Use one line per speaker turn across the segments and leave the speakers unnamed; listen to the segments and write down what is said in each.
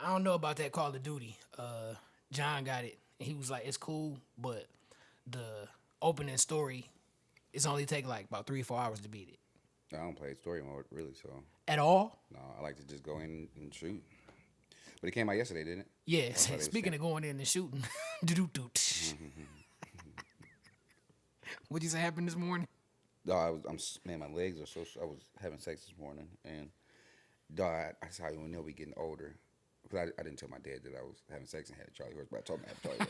I don't know about that Call of Duty. John got it, and he was like, "It's cool, but the opening story it's only take like about 3 or 4 hours to beat it."
I don't play story mode really, so
At all?
no, I like to just go in and shoot. But it came out yesterday, didn't it?
Yeah. Speaking of going in and shooting, what'd you say happened this morning?
No, man, my legs are so. I was having sex this morning, and dog, I saw you when they'll be getting older. Because I didn't tell my dad that I was having sex and had a Charlie horse, but I told him I had a Charlie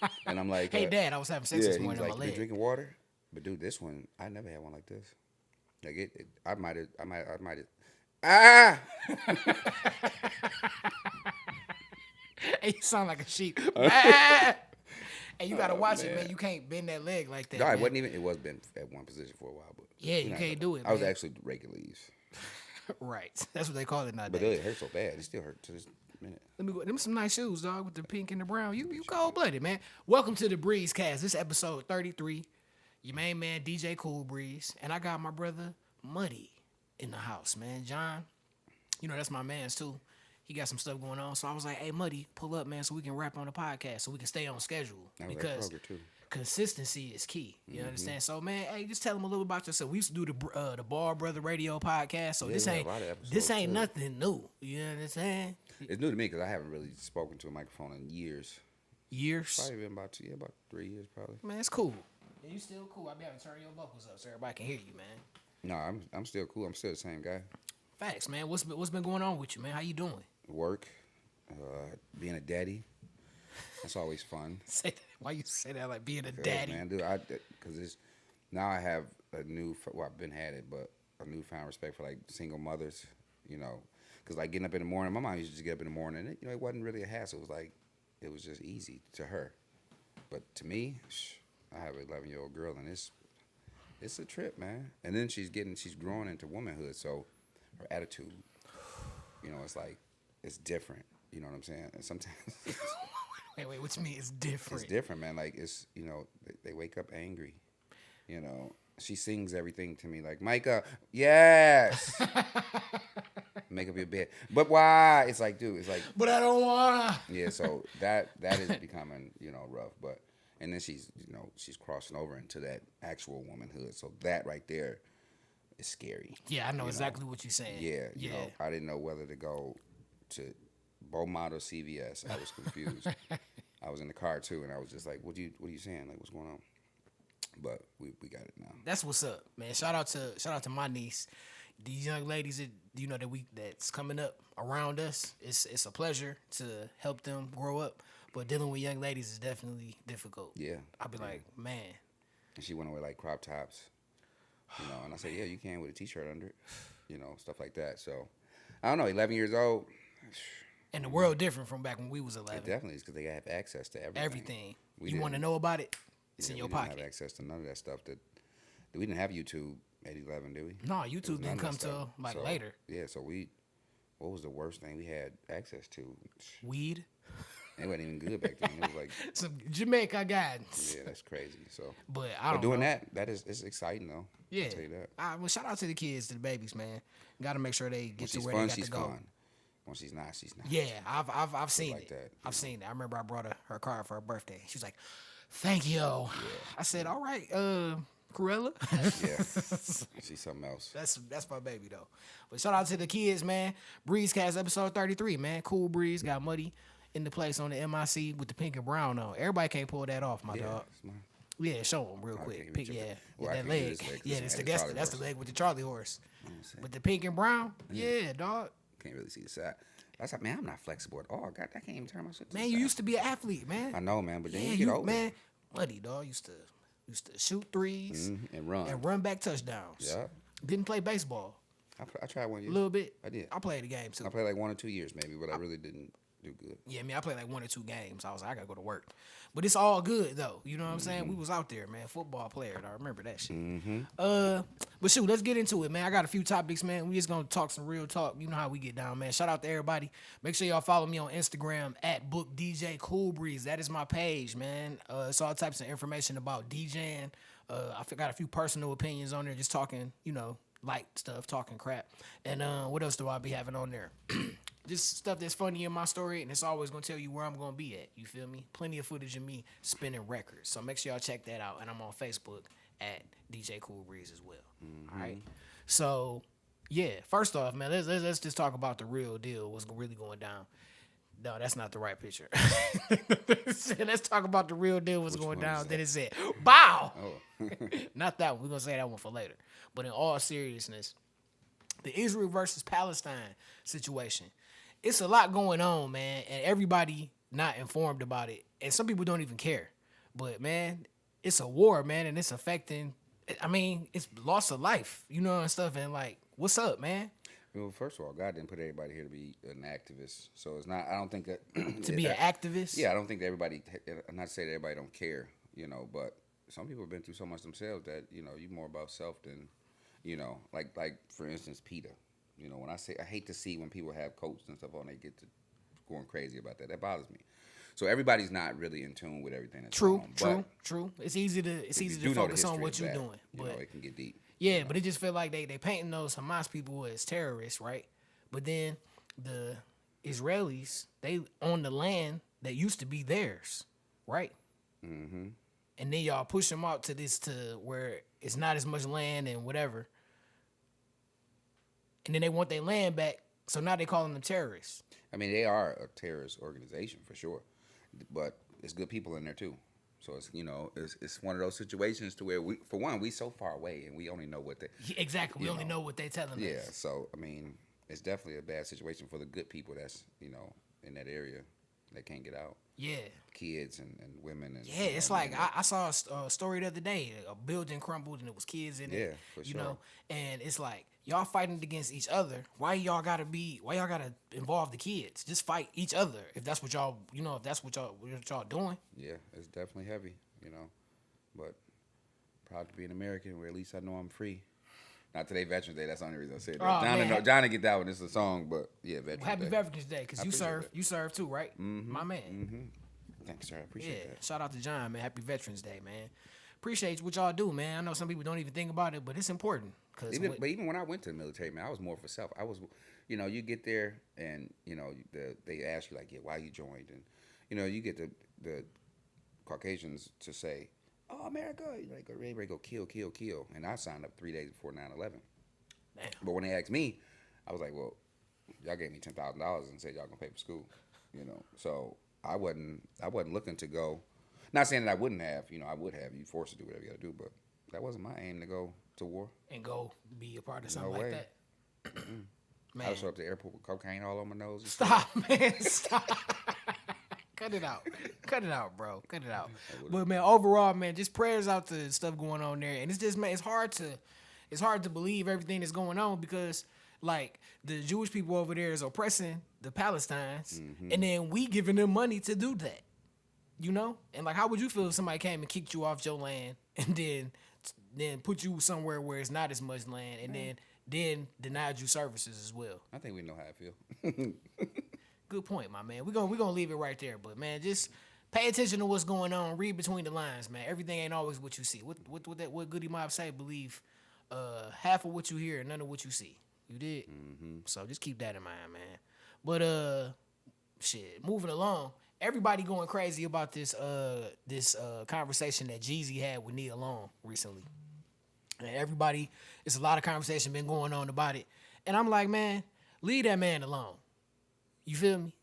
horse. And I'm like,
"Hey, Dad, I was having sex this morning on
like,
my leg."
You drinking water? But dude, this one, I never had one like this. Like I might have. Ah!
Hey, you sound like a sheep. Hey, you gotta watch it, man. You can't bend that leg like that.
No,
man.
it wasn't even. It was been at one position for a while, but
Yeah, you can't do it.
I was
man.
actually regular leaves.
Right. That's what they call it nowadays.
But it hurt so bad. It still hurt to this minute.
Let me go. Them some nice shoes, dog, with the pink and the brown. You cold blooded, man. Welcome to the Breezecast. This episode 33. Your main man, DJ Cool Breeze, and I got my brother Muddy in the house, man. John, you know that's my man's too. He got some stuff going on, so I was like, "Hey, Muddy, pull up, man, so we can rap on the podcast, so we can stay on schedule because consistency is key. You understand? So, man, hey, just tell them a little about yourself. We used to do the Bald Brotha Radio podcast, so this ain't nothing new. You understand?
It's new to me because I haven't really spoken to a microphone in years.
Years?
Probably been about 3 years, probably.
Man, it's cool. Yeah, you still cool. I be having to turn your vocals up so everybody can hear you, man.
No, I'm still cool. I'm still the same guy.
Facts, man. What's been going on with you, man? How you doing?
Work, being a daddy. That's always fun.
Why you say that like being a daddy?
Man, dude, because now I have I've been had it, but a newfound respect for like single mothers, you know, because like getting up in the morning, my mom used to just get up in the morning, and it wasn't really a hassle. It was just easy to her, but to me, I have an 11-year-old girl, and it's a trip, man. And then she's growing into womanhood, so her attitude, you know, it's different. You know what I'm saying? And sometimes.
Wait, what you mean it's different?
It's different, man. Like, it's, you know, they wake up angry. You know, she sings everything to me like, Micah, yes. Make up your bed. But why? It's like, dude, it's like.
But I don't wanna.
Yeah, so that is becoming, you know, rough. But, and then she's crossing over into that actual womanhood. So that right there is scary.
Yeah, I know exactly what you're saying.
Yeah, you know, I didn't know whether to go to Beaumont or CVS. I was confused. I was in the car too, and I was just like, "What are you saying? Like, what's going on?" But we got it now.
That's what's up, man. Shout out to my niece. These young ladies that that's coming up around us. It's a pleasure to help them grow up. But dealing with young ladies is definitely difficult.
Yeah,
I'll be like, man.
And she went away like crop tops, you know. And I said, "Yeah, you can with a t-shirt under it, you know, stuff like that." So I don't know. 11 years old.
And the world different from back when we was 11.
It definitely is because they have access to everything.
You want to know about it? It's in your pocket.
We didn't have access to none of that stuff. We didn't have YouTube at 11, did we?
No, YouTube didn't come till later.
Yeah, so what was the worst thing we had access to?
Weed.
It wasn't even good back then. It was like
some Jamaica guidance.
Yeah, that's crazy. So,
but
doing that it's exciting though.
Yeah.
I'll tell you that.
Well, shout out to the kids, to the babies, man. Got to make sure they get to where
fun,
they got to go.
Fun. When she's not, she's not.
Yeah, I've seen
like
it.
That,
I've seen it. I remember I brought her card for her birthday. She was like, "Thank you." Yeah. I said, "All right, Cruella."
Yeah, she's something else.
That's my baby though. But shout out to the kids, man. Breezecast episode 33, man. Cool Breeze got Muddy in the place on the MIC with the pink and brown on. Everybody can't pull that off, my dog. Yeah, show them real quick. Pink, that leg. Yeah, that's the leg with the Charlie horse. With the pink and brown. Yeah, dog.
Can't really see the side. That's like, man, I'm not flexible at all. God, I can't even turn my shit.
Man, you used to be an athlete, man.
I know, man, but then you get older.
Man, Muddy, dog, used to shoot threes
and
run back touchdowns.
Yeah.
Didn't play baseball.
I tried 1 year.
A little bit.
I did.
I played a game too.
I played like 1 or 2 years maybe, but I really didn't do good.
Yeah, I played like 1 or 2 games. I was like, I gotta go to work. But it's all good though. You know what I'm saying? We was out there, man. Football player. I remember that shit. But shoot, let's get into it, man. I got a few topics, man. We just gonna talk some real talk. You know how we get down, man. Shout out to everybody. Make sure y'all follow me on Instagram at BookDJCoolBreeze. That is my page, man. It's all types of information about DJing. I got a few personal opinions on there, just talking, you know, light stuff, talking crap. And what else do I be having on there? just stuff that's funny in my story, and it's always gonna tell you where I'm gonna be at. You feel me? Plenty of footage of me spinning records. So make sure y'all check that out. And I'm on Facebook at DJ Cool Breeze as well. All right. So yeah, first off, man, let's just talk about the real deal. What's really going down? No, that's not the right picture. Let's talk about the real deal. What's going down? Then it said, "Bow."
Oh.
Not that one. We're gonna say that one for later. But in all seriousness, the Israel versus Palestine situation. It's a lot going on, man, and everybody not informed about it. And some people don't even care. But man, it's a war, man, and it's affecting. I mean, it's loss of life, you know, and stuff. And like, what's up, man?
Well, first of all, God didn't put everybody here to be an activist, so it's not. I don't think that
To be an activist.
Yeah, I don't think that everybody. I'm not to say that everybody don't care, you know, but some people have been through so much themselves that you know you're more about self than, you know, like for instance, PETA. You know, when I hate to see when people have coats and stuff on, they get to going crazy about that. That bothers me. So everybody's not really in tune with everything that's going on.
True. It's easy to focus on what you're doing,
but you know, it can get deep.
Yeah, but it just feel like they painting those Hamas people as terrorists, right? But then the Israelis, they on the land that used to be theirs, right? Mm-hmm. And then y'all push them out to where it's not as much land and whatever. And then they want their land back, so now they calling them terrorists.
I mean, they are a terrorist organization for sure, but it's good people in there too. So it's, you know, it's one of those situations to where we so far away and we only know what they
exactly. We only know what they telling us.
Yeah. So I mean, it's definitely a bad situation for the good people that's, you know, in that area that can't get out.
Yeah.
Kids and women and
yeah, it's like I saw a story the other day. A building crumbled and it was kids in it.
Yeah, for sure.
You know, and it's like y'all fighting against each other. Why y'all gotta involve the kids? Just fight each other if that's what y'all what y'all doing.
Yeah, it's definitely heavy, you know. But proud to be an American where at least I know I'm free. Not today, Veterans Day. That's the only reason I said that. John didn't get that one. This is a song, but yeah, Veterans Day.
Happy Veterans Day, because you serve too, right?
Mm-hmm.
My man.
Mm-hmm. Thanks, sir. I appreciate that.
Shout out to John, man. Happy Veterans Day, man. Appreciate what y'all do, man. I know some people don't even think about it, but it's important.
But even when I went to the military, man, I was more for self. I was, you know, you get there and, you know, they ask you, like, yeah, why you joined? And, you know, you get the Caucasians to say, oh, America, you're like, ready to go kill. And I signed up 3 days before 9/11.
Damn.
But when they asked me, I was like, well, y'all gave me $10,000 and said y'all gonna pay for school, you know. So I wasn't looking to go. Not saying that I wouldn't have, you know, I would have. You forced to do whatever you got to do, but that wasn't my aim to go to war
and go be a part of something like that.
Man. I was up to the airport with cocaine all on my nose.
Stop, man, stop. Cut it out, bro. Cut it out. But man, overall, man, just prayers out to stuff going on there, and it's just, man, it's hard to believe everything that's going on because, like, the Jewish people over there is oppressing the Palestinians, and then we giving them money to do that, you know? And like, how would you feel if somebody came and kicked you off your land and then put you somewhere where it's not as much land, and then denied you services as well?
I think we know how I feel.
Good point, my man. We're gonna leave it right there, but man, just pay attention to what's going on. Read between the lines, man. Everything ain't always what you see. What Goody Mob say? Believe half of what you hear and none of what you see. You did. So just keep that in mind, man. But shit. Moving along, everybody going crazy about this conversation that Jeezy had with Nia Long recently, and everybody, it's a lot of conversation been going on about it, and I'm like, man, leave that man alone. You feel me?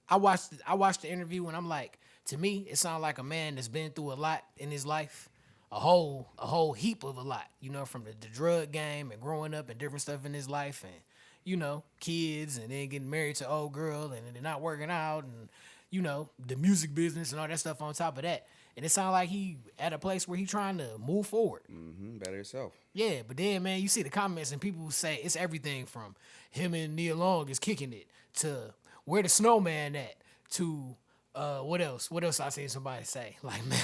I watched the interview and I'm like, to me, it sounds like a man that's been through a lot in his life, a whole heap of a lot, you know, from the drug game and growing up and different stuff in his life, and, you know, kids, and then getting married to an old girl and they're not working out, and, you know, the music business and all that stuff on top of that. And it sounds like he at a place where he trying to move forward.
Better yourself. Yeah,
but then, man, you see the comments and people say it's everything from him and Nia Long is kicking it to where the snowman at to what else? What else I seen somebody say? Like, man,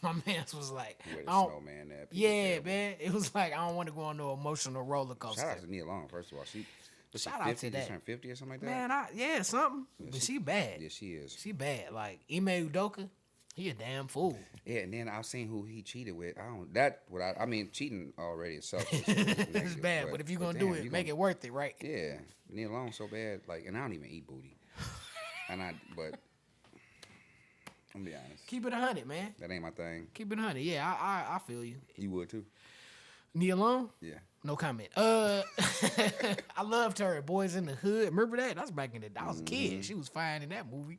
my man was like,
where the snowman at?
Yeah, man. It was like, I don't want to go on no emotional roller coaster.
Shout out to Nia Long, first of all.
Shout out to that.
She turned 50 or something like that?
Man, something. Yeah, but she bad.
Yeah, she is.
She bad. Like, Ime Udoka, He a damn fool.
Yeah, and then I've seen who he cheated with. I mean, cheating already itself is
It's
negative,
bad, but if you're gonna
damn,
do it, make it worth it, right?
Yeah, Nia Long so bad, like, and I don't even eat booty, but I'm gonna be honest,
Keep it 100, man.
that ain't my thing.
Keep it 100. Yeah, I feel you.
You would too.
Nia Long?
Yeah.
No comment. I loved her. Boys in the Hood. Remember that? That was back in the. I was a kid. She was fine in that movie.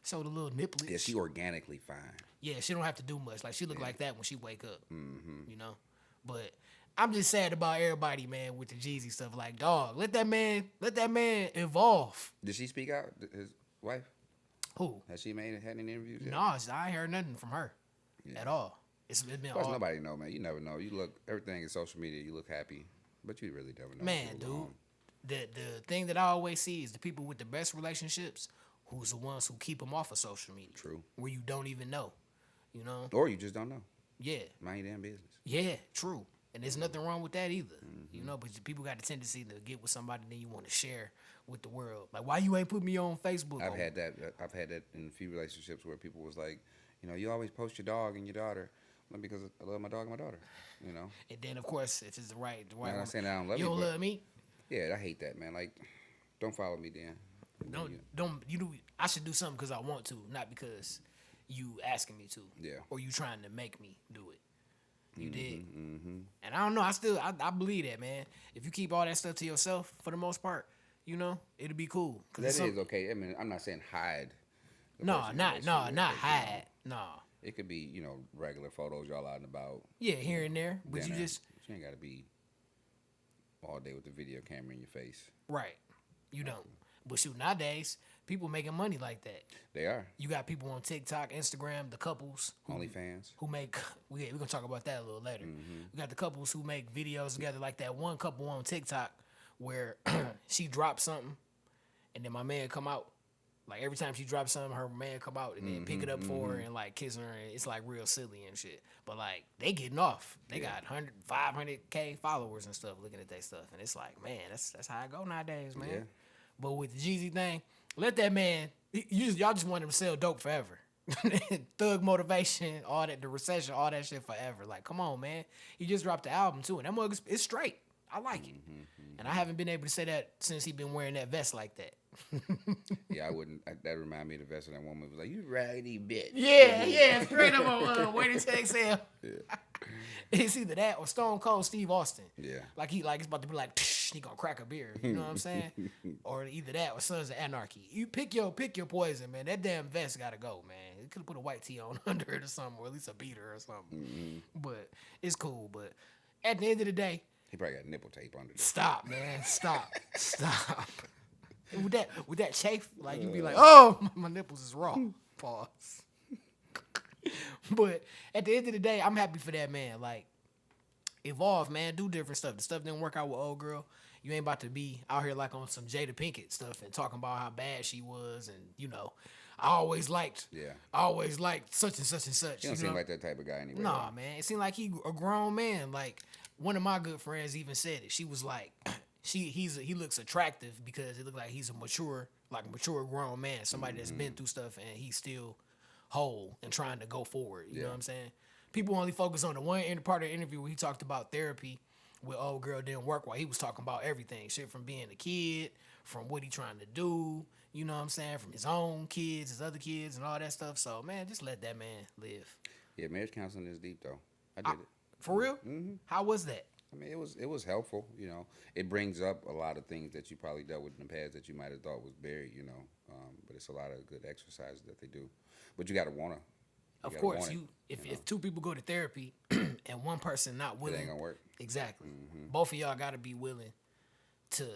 Showed a little nipple.
Yeah, she organically fine.
Yeah, she don't have to do much. Like she look like that when she wake up. You know. But I'm just sad about everybody, man, with the Jeezy stuff. Like, dog, let that man evolve.
Did she speak out? His wife?
Who?
Has she had any interviews yet?
No, I ain't heard nothing from her at all. It's been
Of course,
all.
nobody know, man. You never know. You look, everything is social media. You look happy, but you really never know.
Man, dude, the thing that I always see is the people with the best relationships, who's the ones who keep them off of social media.
True.
Where you don't even know, you know.
Or you just don't know.
Yeah.
Mind your damn business.
Yeah. True. And there's nothing wrong with that either, you know. But people got the tendency to get with somebody and then you want to share with the world. Like, why you ain't put me on Facebook?
I've had that in a few relationships where people was like, you know, you always post your dog and your daughter. Well, because I love my dog and my daughter, you know.
And then of course, if it's the right
I'm not saying I don't love
you
you.
don't love me.
Yeah, I hate that, man. Like, don't follow me, then.
Don't you do? I should do something because I want to, not because you asking me to.
Yeah.
Or you trying to make me do it. You did. And I don't know. I believe that, man. If you keep all that stuff to yourself, for the most part, you know, it'll be cool.
That is okay. I mean, I'm not saying hide.
Not hide. No.
It could be, you know, regular photos y'all out and about.
Yeah, here and there, but
dinner.
you just
You ain't got to be all day with the video camera in your face.
right. You don't. But shoot, nowadays people making money like that.
They are.
You got people on TikTok, Instagram, the couples
Onlyfans.
who make. We're gonna talk about that a little later. We got the couples who make videos together, like that one couple on TikTok where she dropped something, and then my man come out. Like every time she drops something, her man come out and then pick it up for her and like kissing her, and it's like real silly and shit. But like they getting off. They got 500K followers and stuff looking at their stuff, and it's like, man, that's how I go nowadays, man.
Yeah.
But with the Jeezy thing, let that man. Y'all just want him to sell dope forever. Thug motivation, all that, the recession, all that shit forever. Like, come on, man. He just dropped the album too, and that mug is straight. I like it, and I haven't been able to say that since he been wearing that vest like that.
Yeah, I wouldn't. That remind me of the vest of that woman who was like, "You raggedy bitch."
Yeah, straight up on Waiting to Exhale. Yeah. It's either that or Stone Cold Steve Austin.
Yeah.
Like it's about to be like, he gonna crack a beer. You know what I'm saying? Or either that or Sons of Anarchy. You pick your poison, man. That damn vest gotta go, man. You could have put a white tee on under it or something, or at least a beater or something. But it's cool. But at the end of the day,
he probably got nipple tape under there.
Stop, man. Stop. With that chafe, like you be like, oh, my nipples is raw. Pause. But at the end of the day, I'm happy for that man. Like, evolve, man. Do different stuff. The stuff didn't work out with old girl. You ain't about to be out here like on some Jada Pinkett stuff and talking about how bad she was, and you know, I always liked such and such and such.
He don't seem like that type of guy anyway.
Nah,
right?
man. It seemed like he a grown man. Like one of my good friends even said it. She was like, he looks attractive because it looked like he's a mature grown man, somebody that's been through stuff and he's still whole and trying to go forward. You know what I'm saying? People only focus on the one part of the interview where he talked about therapy with old girl didn't work, while he was talking about everything. Shit from being a kid, from what he trying to do, you know what I'm saying, from his own kids, his other kids, and all that stuff. So, man, just let that man live.
Yeah, marriage counseling is deep, though. I did it.
For real? Mm-hmm. How was that?
I mean, it was helpful, you know. It brings up a lot of things that you probably dealt with in the past that you might have thought was buried, you know. But it's a lot of good exercises that they do. But you got to want to.
Of course, if two people go to therapy and one person not willing,
it ain't gonna work.
Exactly. Both of y'all got to be willing to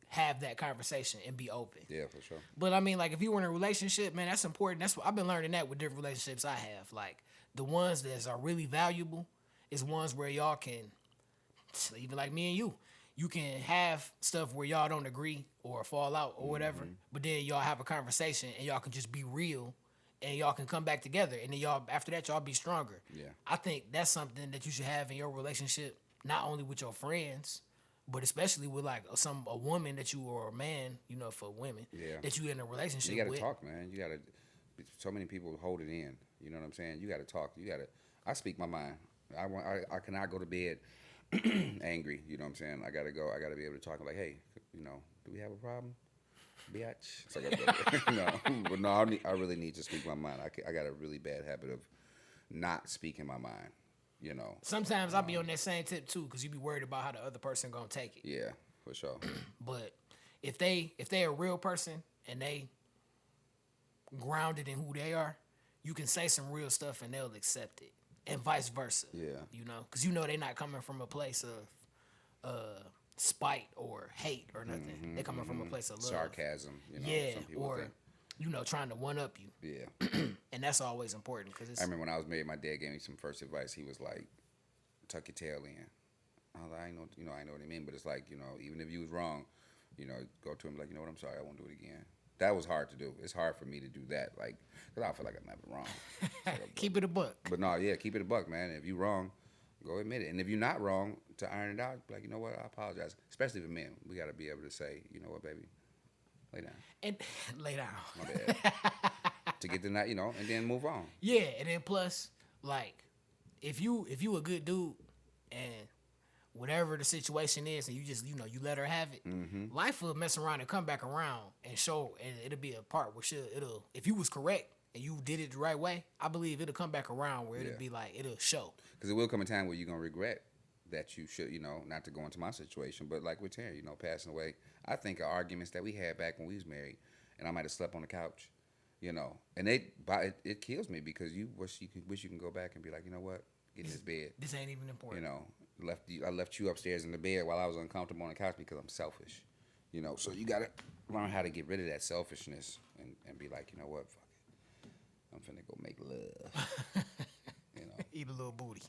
have that conversation and be open.
Yeah, for sure.
But I mean, like, if you were in a relationship, man, that's important. That's what I've been learning that with different relationships I have. Like, the ones that are really valuable is ones where y'all can, even like me and you can have stuff where y'all don't agree or fall out or whatever, but then y'all have a conversation and y'all can just be real and y'all can come back together, and then y'all, after that, y'all be stronger.
Yeah.
I think that's something that you should have in your relationship, not only with your friends, but especially with like a woman that you, or a man, you know, for women, that you in a relationship with.
You got to talk, man. You got to so many people hold it in. You know what I'm saying? You got to talk. I speak my mind. I cannot go to bed angry. You know what I'm saying? I gotta go. I gotta be able to talk. I'm like, hey, do we have a problem? Bitch. So I gotta no, but no, I really need to speak my mind. I got a really bad habit of not speaking my mind.
Sometimes I'll be on that same tip too, because you be worried about how the other person gonna take it.
Yeah, for sure.
But if they a real person and they grounded in who they are, you can say some real stuff and they'll accept it, and vice versa.
Yeah.
Because they're not coming from a place of spite or hate or nothing. They're coming from a place of love,
sarcasm.
Yeah,
some people
or
think.
Trying to one up you.
Yeah.
And that's always important because
I remember when I was married, my dad gave me some first advice. He was like, "Tuck your tail in." I was like, I know what he mean, but it's like, even if you was wrong, go to him like, what, I'm sorry, I won't do it again. That was hard to do. It's hard for me to do that, like, because I feel like I'm never wrong.
Keep it a buck.
But no, yeah, keep it a buck, man. If you wrong, go admit it. And if you're not wrong, to iron it out, be like, you know what, I apologize. Especially for men, we got to be able to say, you know what, baby, lay down.
And lay down.
My bad. To get the night, and then move on.
Yeah, and then plus, like, if you a good dude and whatever the situation is, and you just you let her have it, life will mess around and come back around and show, and it'll be a part where it'll if you was correct and you did it the right way, I believe it'll come back around where it'll be like it'll show.
Because it will come a time where you're gonna regret that you should, not to go into my situation, but like with Terry, passing away. I think of arguments that we had back when we was married, and I might have slept on the couch, and it kills me because you wish you can go back and be like, you know what, get in this bed.
This ain't even important.
I left you upstairs in the bed while I was uncomfortable on the couch because I'm selfish, So you gotta learn how to get rid of that selfishness and be like, you know what, fuck it, I'm finna go make love.
Eat a little booty.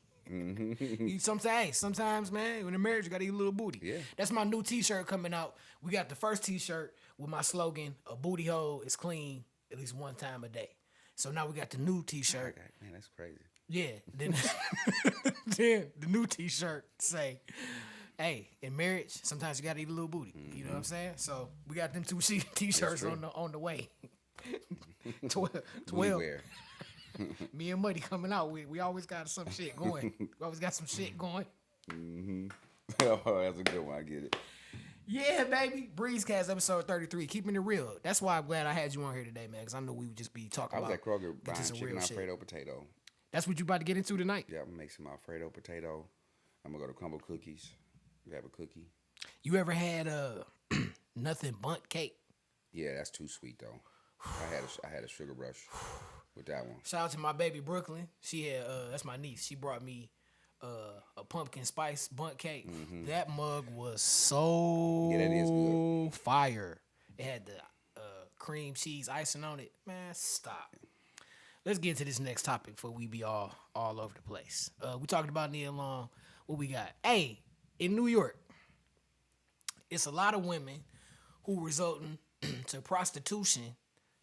Sometimes, man, in a marriage, you gotta eat a little booty.
Yeah.
That's my new T-shirt coming out. We got the first T-shirt with my slogan: "A booty hole is clean at least one time a day." So now we got the new T-shirt.
Man, that's crazy.
Yeah. Then, then the new T-shirt say, "Hey, in marriage, sometimes you gotta eat a little booty." You know what I'm saying? So we got them two T-shirts on the way. 12. Me and Muddy coming out. We always got some shit going. We always got some shit going.
Oh, that's a good one. I get it.
Yeah, baby. Breezecast episode 33. Keeping it real. That's why I'm glad I had you on here today, man, because I knew we would just be talking about.
I was at Kroger buying chicken Alfredo potato.
That's what you about to get into tonight?
Yeah, I'm going to make some Alfredo potato. I'm going to go to Crumble Cookies. Grab a cookie.
You ever had nothing bundt cake?
Yeah, that's too sweet, though. I had a sugar rush with that one.
Shout out to my baby Brooklyn. She had that's my niece. She brought me a pumpkin spice bundt cake. That mug was so
that is good.
Fire. It had the cream cheese icing on it. Man, stop. Let's get to this next topic before we be all over the place. We talking about Nia Long. What we got? Hey, in New York, it's a lot of women who resulting to prostitution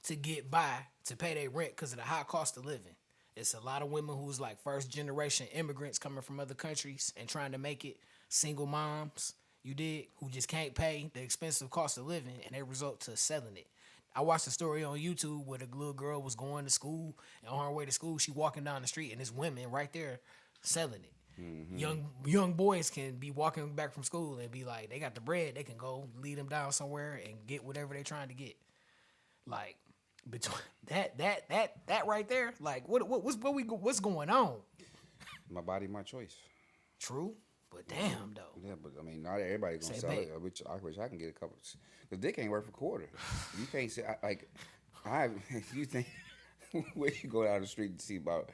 to get by, to pay their rent because of the high cost of living. It's a lot of women who's like first generation immigrants coming from other countries and trying to make it, single moms, who just can't pay the expensive cost of living, and they result to selling it. I watched a story on YouTube where the little girl was going to school, and on her way to school, she walking down the street, and there's women right there selling it. Young boys can be walking back from school and be like, they got the bread, they can go lead them down somewhere and get whatever they're trying to get. Like, between that right there, like what's going on?
My body, my choice.
True, but damn though.
Yeah, but I mean, not everybody's gonna sell it. I wish I can get a couple, because dick ain't worth a quarter. You can't say you think where you go down the street and see about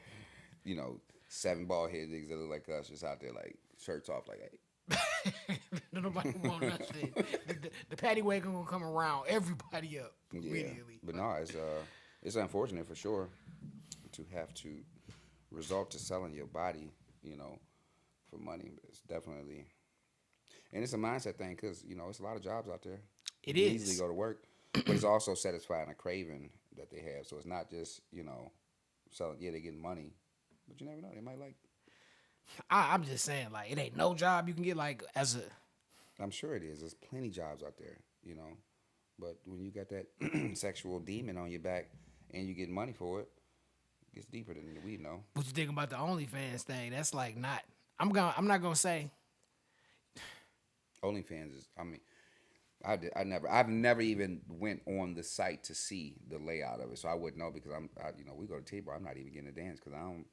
7 bald headed niggas that look like us just out there like shirts off like, hey.
Nobody want nothing. The paddy wagon gonna come around everybody up immediately.
But no, it's unfortunate for sure to have to resort to selling your body, for money. It's definitely, and it's a mindset thing because it's a lot of jobs out there.
It
you
is
easily go to work, but it's also satisfying a craving that they have. So it's not just selling. Yeah, they getting money, but you never know. They might like.
I'm just saying, like, it ain't no job you can get, like, as a...
I'm sure it is. There's plenty jobs out there, But when you got that sexual demon on your back and you get money for it, it gets deeper than we know.
What you think about the OnlyFans thing? That's like not. I'm not gonna say.
OnlyFans is. I mean, I've never even went on the site to see the layout of it, so I wouldn't know because we go to T-Bar. I'm not even getting a dance because I don't.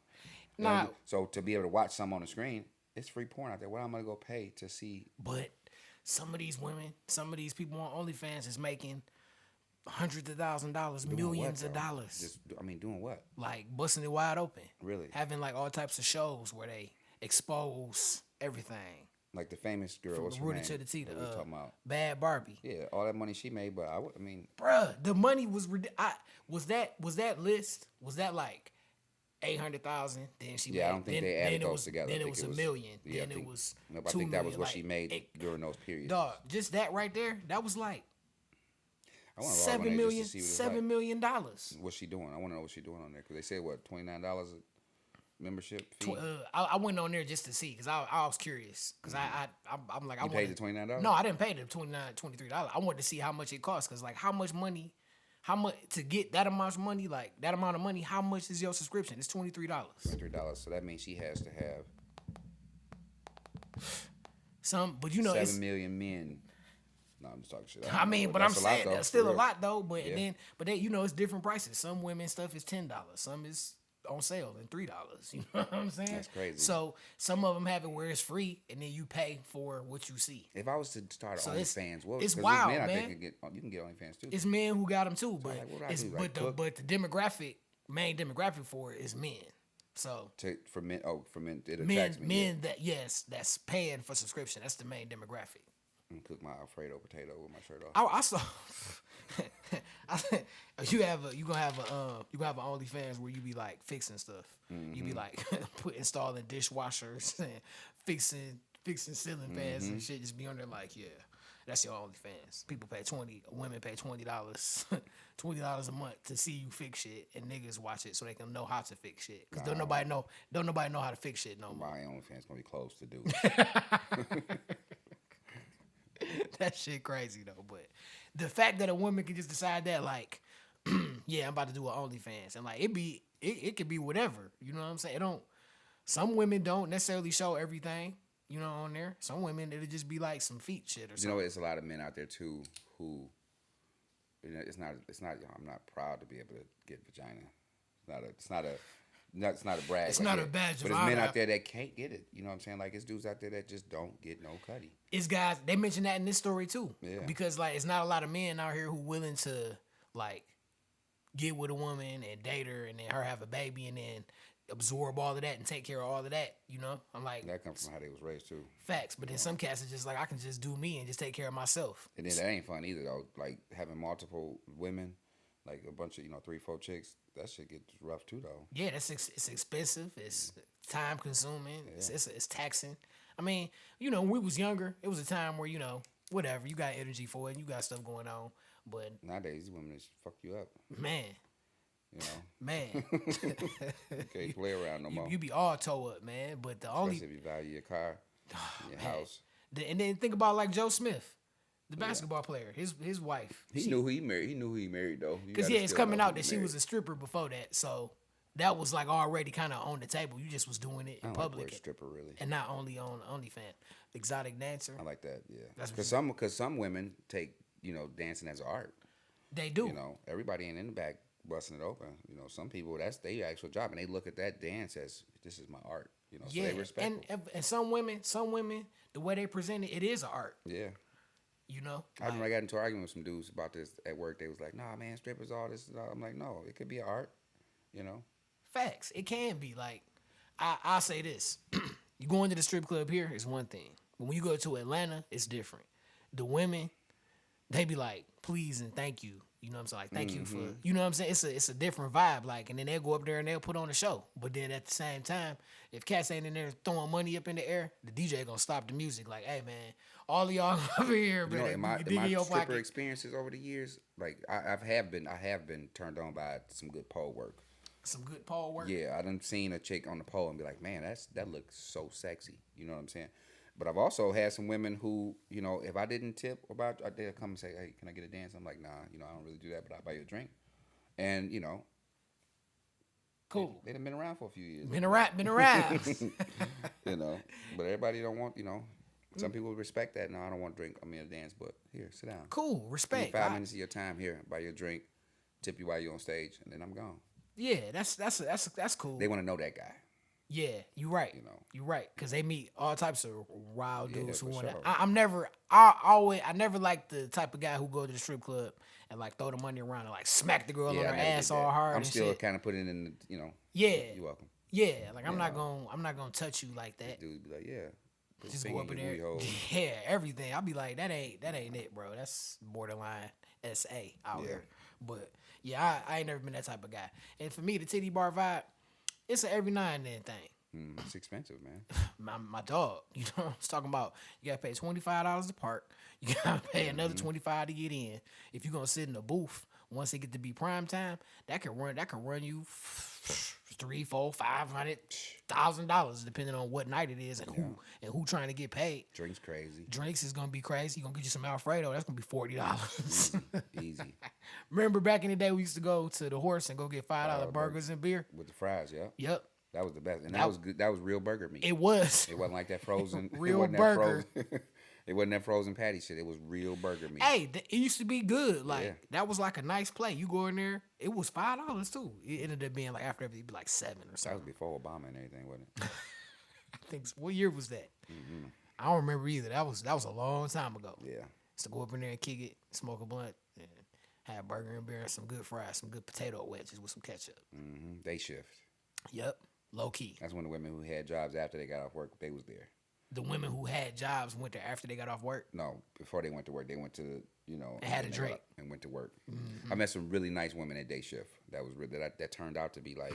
Nah.
So to be able to watch some on the screen, it's free porn out there. What am I gonna go pay to see?
But some of these women, some of these people on OnlyFans is making hundreds of $1,000s, millions of dollars.
Doing what?
Like busting it wide open.
Really?
Having like all types of shows where they expose everything.
Like the famous girl,
From
what's
the
her
Rudy
name?
to the T,
What we talking about?
Bad Barbie.
Yeah, all that money she made, but
Bruh, the money was was that list? Was that like 800,000? Then she made,
I don't think they added those together.
Then it was $1 million.
Yeah,
then it was
nope,
$2
I think that was
million.
what
Like,
she made during those periods.
Dog, just that right there, that was like
I want to log on there just to see what
$7 million.
What's she doing? I want to know what she's doing on there because they said what $29 membership fee.
I went on there just to see because I was curious because I'm like
you paid the $29?
No, I didn't pay the $23. I wanted to see how much it cost because like how much to get that amount of money, like that amount of money, how much is your subscription? It's $23.
$23. So that means she has to have
but you know
7 million men. No, I'm just talking shit.
I mean, but I'm saying that's still a lot though. But
yeah.
but it's different prices. Some women stuff is $10. Some is on sale and $3. You know what I'm saying?
That's crazy.
So some of them have it where it's free and then you pay for what you see.
If I was to start OnlyFans,
it's wild,
men,
man.
I think you can get OnlyFans too.
It's men who got them too, but
like,
the main demographic for it is men. So
for men, it attracts
men that's paying for subscription. That's the main demographic.
And cook my Alfredo potato with my shirt off.
I saw. you gonna have an OnlyFans where you be like fixing stuff. Mm-hmm. You be like installing dishwashers and fixing ceiling fans and shit. Just be on there like, yeah, that's your OnlyFans. Women pay $20, $20 a month to see you fix shit, and niggas watch it so they can know how to fix shit. Cause don't nobody know how to fix shit no more.
My OnlyFans gonna be closed to do.
That shit crazy though, but the fact that a woman can just decide that like, yeah, I'm about to do an OnlyFans, and like it could be whatever, you know what I'm saying? Some women don't necessarily show everything, you know, on there. Some women it'll just be like some feet shit or something.
You know, it's a lot of men out there too who, it's not. I'm not proud to be able to get vagina. It's not a brag.
It's not a badge of honor.
But it's men out there that can't get it. You know what I'm saying? Like it's dudes out there that just don't get no cutty.
It's guys. They mentioned that in this story too.
Yeah.
Because like it's not a lot of men out here who willing to like get with a woman and date her and then her have a baby and then absorb all of that and take care of all of that. You know, I'm like
that comes from how they was raised too.
Facts. But then some cats are just like I can just do me and just take care of myself.
And then that ain't fun either though. Like having multiple women. Like a bunch of 3-4 chicks, that shit gets rough too though.
Yeah, it's expensive. It's time consuming. Yeah. It's taxing. I mean, when we was younger, it was a time where whatever you got energy for it, you got stuff going on. But
nowadays, these women just fuck you up.
Man, man,
you can't play around no more.
You be all toe up, man. But
especially if you value your car, your house.
And then think about like Joe Smith. The basketball player, his wife.
He knew who he married. He knew who he married though.
Because it's coming out that she was a stripper before that, so that was like already kind of on the table. You just was doing it in public.
Like stripper really,
and not only on OnlyFans. Exotic dancer.
I like that. Yeah, because some women take dancing as art.
They do.
Everybody ain't in the back busting it open. Some people that's their actual job, and they look at that dance as this is my art. So they respect
and some women, the way they present it is an art.
Yeah. I remember I got into an argument with some dudes about this at work. They was like, "Nah, man, strippers, all this." I'm like, "No, it could be art."
Facts. It can be. Like, I'll say this: you go into the strip club here is one thing, but when you go to Atlanta, it's different. The women, they be like, "Please and thank you." You know what I'm saying? Like, thank you for. You know what I'm saying? It's a different vibe. Like, and then they'll go up there and they'll put on a show. But then at the same time, if cats ain't in there throwing money up in the air, the DJ gonna stop the music. Like, hey man, all of y'all over here, bro.
In my stripper experiences over the years, like I have been turned on by some good pole work.
Some good pole work.
Yeah, I done seen a chick on the pole and be like, man, that looks so sexy. You know what I'm saying? But I've also had some women who, if I didn't tip they'll come and say, hey, can I get a dance? I'm like, nah, I don't really do that, but I'll buy you a drink. And,
Cool.
They done been around for a few years.
Been around.
You know, but everybody don't want, some people respect that. No, I don't want to drink. I'm here to dance, but here, sit down.
Cool, respect.
Give me 5 minutes of your time here, buy your drink, tip you while you're on stage, and then I'm gone.
Yeah, that's cool.
They want to know that guy.
Yeah, you right. You right, because they meet all types of wild dudes who want to. I never like the type of guy who go to the strip club and like throw the money around and like smack the girl on her ass all hard.
I'm still kind of putting it in the,
Yeah,
you're welcome.
Yeah, like I'm not gonna touch you like that.
Dude be like, yeah.
Just go up in there. Yeah, everything. I'll be like, that ain't it, bro. That's borderline SA out here. But yeah, I ain't never been that type of guy. And for me, the titty bar vibe, it's an every now and then thing.
It's expensive, man.
My dog. You know what I'm talking about? You gotta pay $25 to park. You gotta pay another $25 to get in. If you're gonna sit in a booth, once it get to be prime time, that can run you $300, $400, $500,000 depending on what night it is and who trying to get paid.
Drinks crazy.
Drinks is gonna be crazy. You gonna get you some Alfredo. That's gonna be $40.
Easy.
Remember back in the day we used to go to the Horse and go get $5 burgers and beer
with the fries. Yeah.
Yep.
That was the best, and that was good. That was real burger meat.
It was.
It wasn't like that frozen.
Real burger.
It wasn't that frozen patty shit. It was real burger meat.
Hey, it used to be good. Like that was like a nice play. You go in there, it was $5 too. It ended up being like after it'd be like $7 or something.
That was before Obama and everything, wasn't it?
I think. What year was that? I don't remember either. That was a long time ago.
Yeah.
So go up in there and kick it, smoke a blunt, and have burger and beer and some good fries, some good potato wedges with some ketchup.
Day shift.
Yep. Low key.
That's when the women who had jobs after they got off work, they was there.
The women who had jobs went there after they got off work?
No, before they went to work. They went to,
had a drink.
And went to work. I met some really nice women at day shift. That was really, that turned out to be like,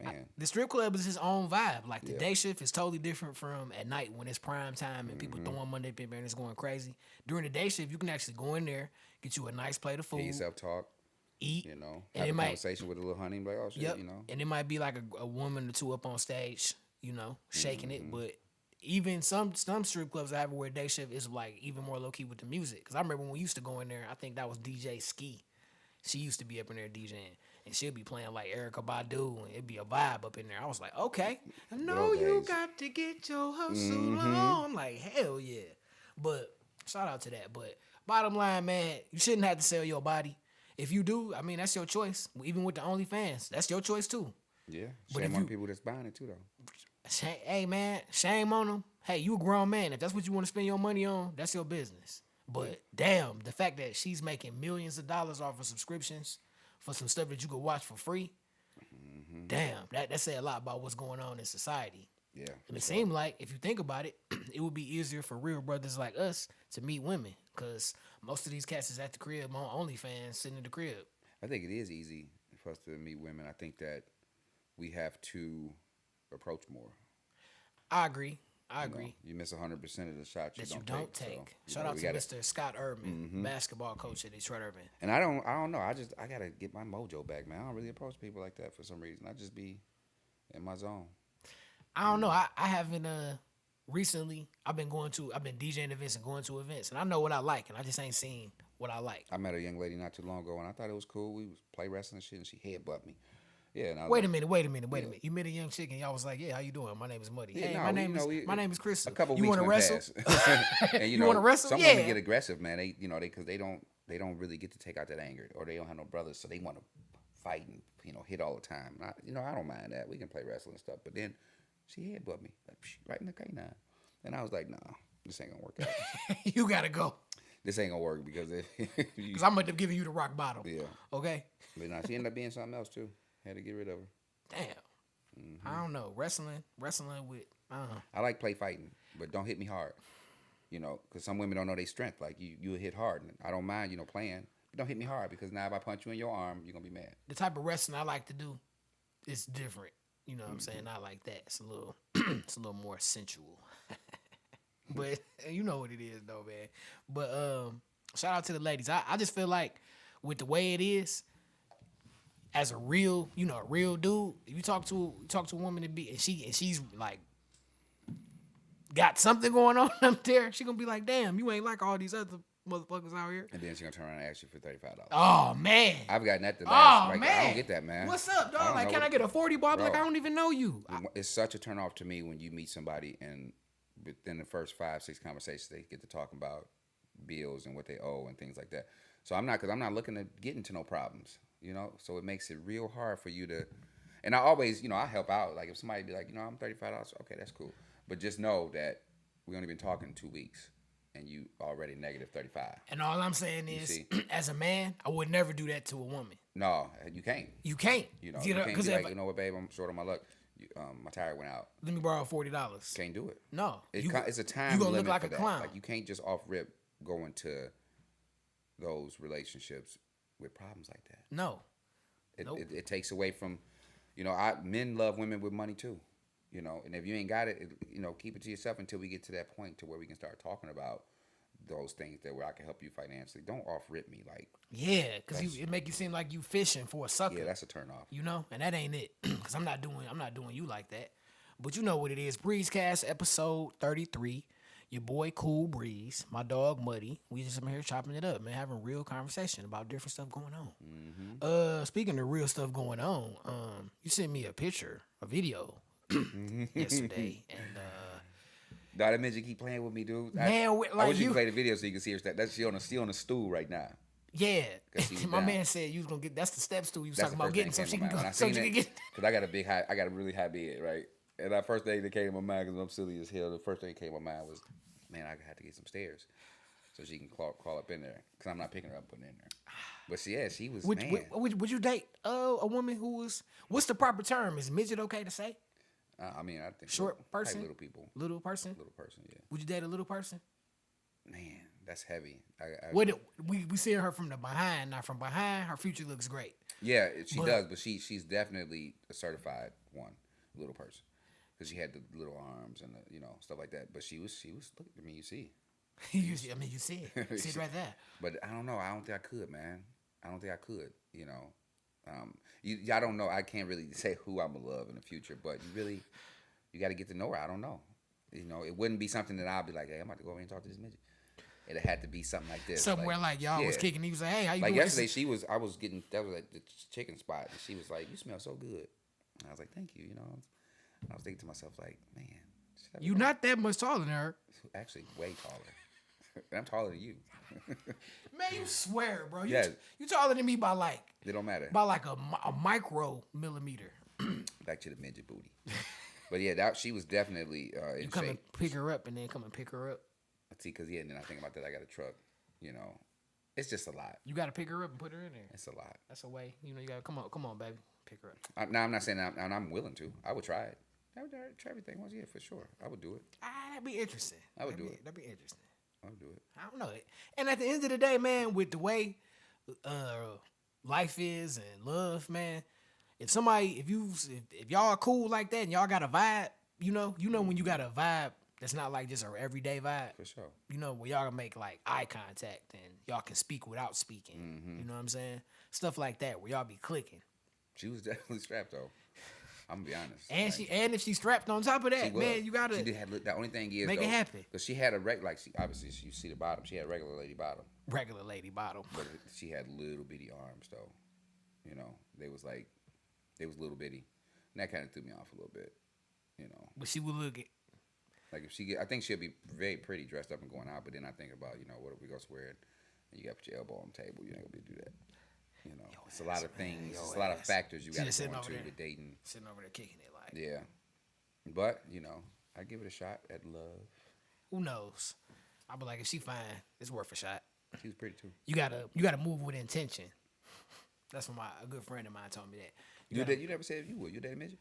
man.
The strip club is his own vibe. Like the day shift is totally different from at night when it's prime time and people throwing money up in there and it's going crazy. During the day shift, you can actually go in there, get you a nice plate of food.
Get yourself talk.
Eat.
Have a conversation with a little honey. Like, oh shit,
And it might be like a woman or two up on stage, shaking it. But even some strip clubs I have where day shift is like even more low key with the music. Because I remember when we used to go in there, I think that was DJ Ski. She used to be up in there DJing. And she'll be playing like Erykah Badu, and it'd be a vibe up in there. I was like, okay, I know you got to get your hustle on. I'm like, hell yeah. But shout out to that. But bottom line, man, you shouldn't have to sell your body. If you do, I mean, that's your choice. Even with the OnlyFans, that's your choice too.
Yeah. Shame on people that's buying it too, though.
Hey, man, shame on them. Hey, you a grown man. If that's what you want to spend your money on, that's your business. But damn, the fact that she's making millions of dollars off of subscriptions for some stuff that you could watch for free, damn, that say a lot about what's going on in society.
Yeah.
And it seemed like, if you think about it, it would be easier for real brothers like us to meet women. Because most of these cats is at the crib on OnlyFans, sitting in the crib.
I think it is easy for us to meet women. I think that we have to approach more.
I agree.
You miss 100% of the shots
you don't take. So, shout out to Mr. Scott Urban, basketball coach at Detroit Urban.
And I don't know. I gotta get my mojo back, man. I don't really approach people like that for some reason. I just be in my zone.
I don't know. I haven't recently. I've been DJing events and going to events, and I know what I like, and I just ain't seen what I like.
I met a young lady not too long ago, and I thought it was cool. We was play wrestling and shit, and she headbutt me. Yeah. And
wait a minute. You met a young chick, and y'all was like, "Yeah, how you doing? My name is Muddy.
Yeah,
hey, my name is Chris.
A couple
you
weeks
want to wrestle?
And
you want to wrestle?
Some
yeah.
women get aggressive, man. Because they don't really get to take out that anger, or they don't have no brothers, so they want to fight and hit all the time. I don't mind that. We can play wrestling and stuff, but then she headbutt me right in the canine, and I was like, "Nah, this ain't gonna work out.
You gotta go.
This ain't gonna work because
I'm gonna give you the rock bottom.
Yeah.
Okay.
But she ended up being something else too. Had to get rid of her.
Damn. I don't know. Wrestling with.
I like play fighting, but don't hit me hard. Because some women don't know their strength. Like you hit hard, and I don't mind playing, but don't hit me hard because now if I punch you in your arm, you're gonna be mad.
The type of wrestling I like to do is different. You know what I'm saying? Not like that. It's a little more sensual. But you know what it is though, man. But shout out to the ladies. I just feel like with the way it is, as a real dude, if you talk to a woman and she's like got something going on up there, she gonna be like, damn, you ain't like all these other motherfuckers out here.
And then she's gonna turn around and ask you for $35.
Oh man.
I've gotten that the last.
Oh
like,
man.
I don't get that, man.
What's up, dog? Like, can I get a 40 bar? Like, I don't even know you.
It's such a turn off to me when you meet somebody and within the first 5-6 conversations they get to talking about bills and what they owe and things like that. So I'm not looking to get into no problems, you know. So it makes it real hard for you to. And I always, you know, I help out. Like if somebody be like, you know, I'm $35, okay, that's cool. But just know that we only been talking 2 weeks, and you already negative 35.
And all I'm saying is, as a man, I would never do that to a woman.
No, you can't.
You can't.
You know, you can't be like, you know what, babe, I'm short on my luck. My tire went out.
Let me borrow $40.
Can't do it.
No,
it's a time
you gonna
limit
look like
for
a
that.
clown.
Like you can't just off rip go into those relationships with problems like that.
No,
It takes away from, you know, men love women with money too, you know, and if you ain't got it, you know, keep it to yourself until we get to that point to where we can start talking about those things that where I can help you financially. Don't off rip me like.
Yeah, because it make you seem like you fishing for a sucker.
Yeah, that's a turn off.
You know, and that ain't it. Because I'm not doing you like that. But you know what it is. Breezecast episode 33. Your boy Cool Breeze, my dog Muddy. We just in here chopping it up, man, having real conversation about different stuff going on. Mm-hmm. Speaking of real stuff going on, you sent me a video yesterday, and
nah, that midget keep playing with me, dude.
Man,
I wish you could play the video so you can see her. That's she on a stool right now.
Yeah, my man said you was gonna get. That's the step stool you was talking about getting, so she can go. So she can get.
Because I got a really high bed, right? And the first thing that came to my mind, because I'm silly as hell, the first thing that came to my mind was, man, I had to get some stairs so she can crawl up in there. Because I'm not picking her up and putting her in there. But she was,
would you date a woman who was, what's the proper term? Is midget okay to say?
I mean, I think
short person?
little people.
Little person?
Little person, yeah.
Would you date a little person?
Man, that's heavy.
We see her from the behind. Now, from behind, her future looks great.
Yeah, she does, but she's definitely a certified one, little person. Because she had the little arms and the, you know, stuff like that. But she was. Look, I mean, you see.
You see it. You see it right there.
But I don't know. I don't think I could, man. I don't think I could. You know, I don't know. I can't really say who I'm gonna love in the future. But you got to get to know her. I don't know. You know, it wouldn't be something that I'll be like, hey, I'm about to go over and talk to this midget. It had to be something like this.
Somewhere like y'all was kicking. He was like, hey, how you
like
doing?
Yesterday, I was getting, that was at the chicken spot. And she was like, you smell so good. And I was like, thank you. You know. I was thinking to myself, like, man.
You not that much taller than her.
Actually, way taller. And I'm taller than you.
Man, you swear, bro.
Yeah.
You taller than me by like.
It don't matter.
By like a micro millimeter.
Back to the midget booty. But yeah, she was definitely in
you come
shape.
And pick her up and then come and pick her up.
See, because and then I think about that. I got a truck. You know, it's just a lot.
You got to pick her up and put her in there.
It's a lot.
That's a way. You know, you got to come on, baby, pick her up.
Now I'm not saying I'm willing to. I would try it. I would try everything once, yeah, for sure. I would do it.
That'd be interesting.
That'd be
interesting.
I would do it.
I don't know. And at the end of the day, man, with the way life is and love, man, if y'all are cool like that and y'all got a vibe, you know when you got a vibe that's not like just an everyday vibe.
For sure.
You know, where y'all can make like eye contact and y'all can speak without speaking. Mm-hmm. You know what I'm saying? Stuff like that where y'all be clicking.
She was definitely strapped though. I'm gonna be honest.
And if she's strapped on top of that, man, you gotta.
She did have, the only thing is
make it happen.
Because she had a obviously you see the bottom. She had regular lady bottom.
Regular lady bottom.
But she had little bitty arms though. You know, they was little bitty, and that kind of threw me off a little bit. You know.
But she would look it.
Like I think she'll be very pretty dressed up and going out. But then I think about, you know, what if we go swear it, and you got to put your elbow on the table? You ain't gonna be able to do that. You know, it's a lot of things. It's a lot of factors you got to go into with dating.
Sitting over there kicking it like.
Yeah, but you know, I give it a shot at love.
Who knows? I'll be like, if she fine, it's worth a shot.
She was pretty too.
You gotta move with intention. That's what a good friend of mine told me that.
You never said you would. You dated midget?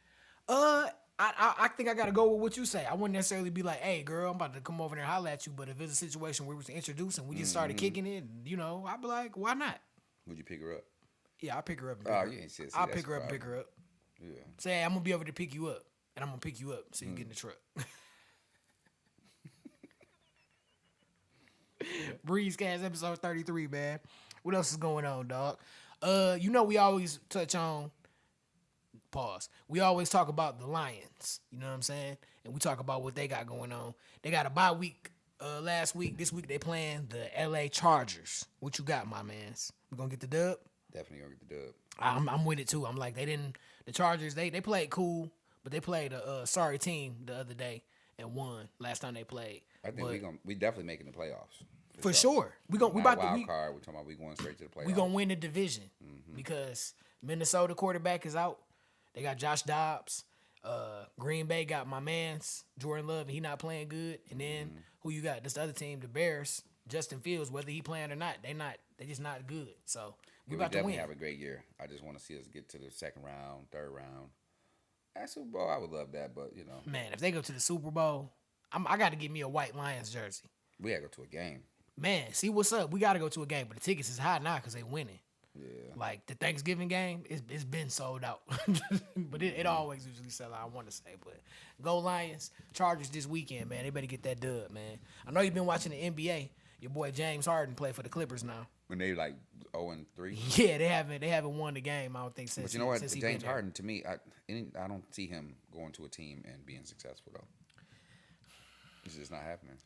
I think I gotta go with what you say. I wouldn't necessarily be like, hey girl, I'm about to come over there and holler at you. But if it's a situation where we was introduced and we just started kicking it, you know, I'd be like, why not?
Would you pick her up?
Yeah, I'll pick her up.
You ain't said.
I'll pick her up and pick her up.
Yeah.
Say, hey, I'm gonna be over to pick you up, and I'm gonna pick you up so you get in the truck. Breezecast episode 33, man. What else is going on, dog? You know we always touch on. Pause. We always talk about the Lions. You know what I'm saying? And we talk about what they got going on. They got a bye week last week. This week they playing the L.A. Chargers. What you got, my mans? We gonna get the dub?
Definitely gonna get the dub.
I'm with it too. I'm like the Chargers. They played cool, but they played a sorry team the other day and won last time they played.
I think we definitely making the playoffs.
For sure. We about to
wild card. We're talking about we going straight to the playoffs.
We gonna win the division because Minnesota quarterback is out. They got Josh Dobbs. Green Bay got my man's Jordan Love, and he not playing good. And then who you got? This the other team, the Bears. Justin Fields, whether he playing or not, they just not good. So we about to win.
Have a great year. I just want to see us get to the second round, third round. That Super Bowl, I would love that, but
man, if they go to the Super Bowl, I got to get me a white Lions jersey.
We gotta go to a game.
Man, see what's up. We got to go to a game, but the tickets is high now because they winning.
Yeah.
Like the Thanksgiving game, it's been sold out, but it always usually sell out. I want to say, but go Lions, Chargers this weekend, man. They better get that dub, man. I know you've been watching the NBA. Your boy James Harden play for the Clippers now.
When they like 0-3.
Yeah, they haven't won the game. I don't think since.
But you know what,
since
James Harden to me, I don't see him going to a team and being successful though. It's just not happening.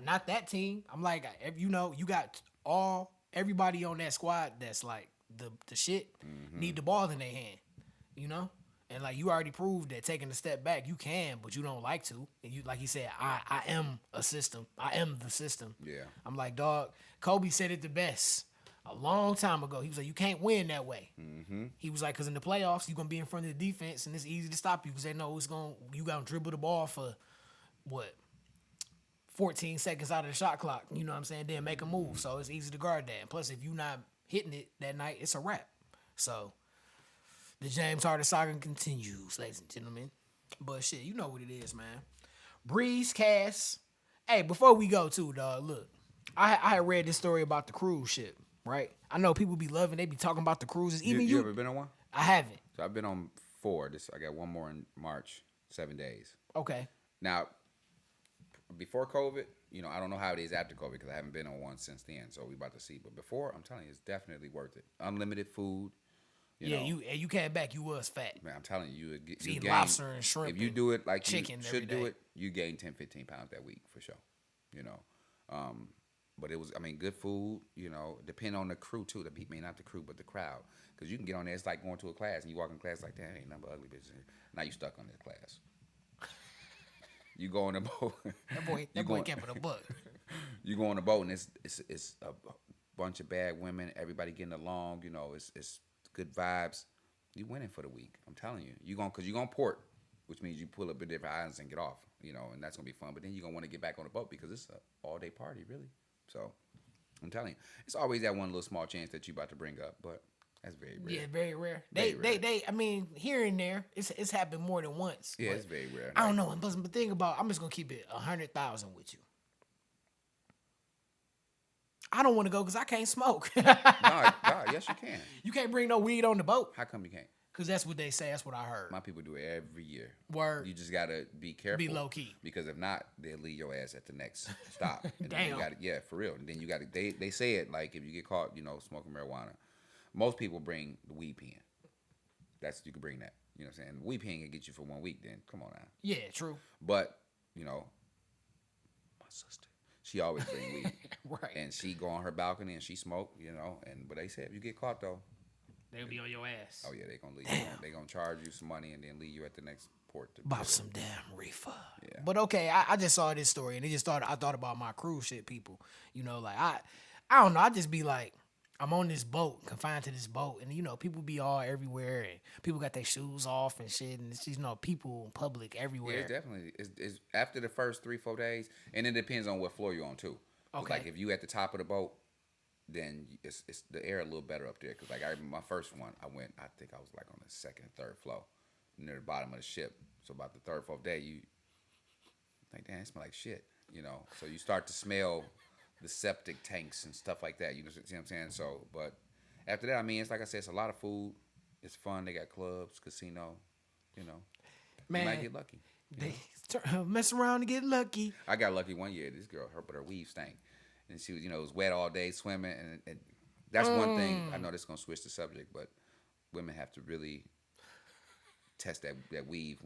Not that team. I'm like, you got everybody on that squad that's like the shit need the ball in their hand, and like you already proved that taking a step back you can, but you don't like to. And you like he said, I am a system. I am the system.
Yeah.
I'm like, dog. Kobe said it the best a long time ago. He was like, you can't win that way. He was like, because in the playoffs you're gonna be in front of the defense and it's easy to stop you because they know you gonna dribble the ball for what. 14 seconds out of the shot clock, you know what I'm saying? Then make a move. So it's easy to guard that. And plus, if you're not hitting it that night, it's a wrap. So the James Harden saga continues, ladies and gentlemen. But shit, you know what it is, man. Breezecast. Hey, before we go too, dog, look. I had read this story about the cruise ship, right? I know people be loving, they be talking about the cruises. Even
you ever been on one?
I haven't.
So I've been on 4. I got one more in March, 7 days.
Okay.
Now, before COVID, I don't know how it is after COVID because I haven't been on one since then. So we about to see. But before, I'm telling you, it's definitely worth it. Unlimited food.
You came back. You was fat.
Man, I'm telling you,
you gain lobster and shrimp.
If you do it like
chicken
you should do it, you gain 10, 15 pounds that week for sure. But it was, good food. Depend on the crew too. Not the crew, but the crowd. Because you can get on there. It's like going to a class and you walk in class like, damn, ain't nothing but ugly bitches here. Now you stuck on this class. You go on the boat.
That boy kept it a buck.
You go on the boat and it's a bunch of bad women. Everybody getting along. It's good vibes. You winning for the week. I'm telling you. Because you're gonna port, which means you pull up in different islands and get off. And that's gonna be fun. But then you're gonna want to get back on the boat because it's an all day party, really. So I'm telling you, it's always that one little small chance that you about to bring up, but. That's very rare.
Yeah, very rare. They here and there, it's happened more than once.
Yeah, it's very rare.
I don't know. But the thing about, I'm just gonna keep it 100,000 with you. I don't want to go because I can't smoke.
No, yes you can.
You can't bring no weed on the boat.
How come you can't?
Because that's what they say. That's what I heard.
My people do it every year.
Word.
You just gotta be careful.
Be low key.
Because if not, they'll leave your ass at the next stop. And
Damn.
Then you for real. And then you gotta. They say it like if you get caught, smoking marijuana. Most people bring the weed pen. You can bring that. You know what I'm saying? The weed pen can get you for 1 week. Then come on now.
Yeah, true.
But my sister, she always bring weed.
Right.
And she go on her balcony and she smoke. But they said if you get caught though,
they'll be on your ass.
Oh yeah, they gonna leave you. They gonna charge you some money and then leave you at the next port.
About some damn reefer.
Yeah.
But okay, I just saw this story and I thought about my cruise ship people. I don't know. I just be like. I'm on this boat, confined to this boat, and people be all everywhere, and people got their shoes off and shit, and it's just people in public everywhere.
Yeah, definitely. It's after the first 3-4 days, and it depends on what floor you're on too.
Okay.
Like if you at the top of the boat, then it's the air a little better up there. Cause like I remember my first one, I think I was like on the second, third floor, near the bottom of the ship. So about the third, fourth day, you think, damn, it smell like shit, So you start to smell. The septic tanks and stuff like that. See what I'm saying? So, but after that, it's like I said, it's a lot of food. It's fun. They got clubs, casino.
Man,
you might get lucky.
They mess around and get lucky.
I got lucky one year. This girl, her weave stank, and she was, it was wet all day swimming, and that's one thing. I know this is gonna switch the subject, but women have to really test that weave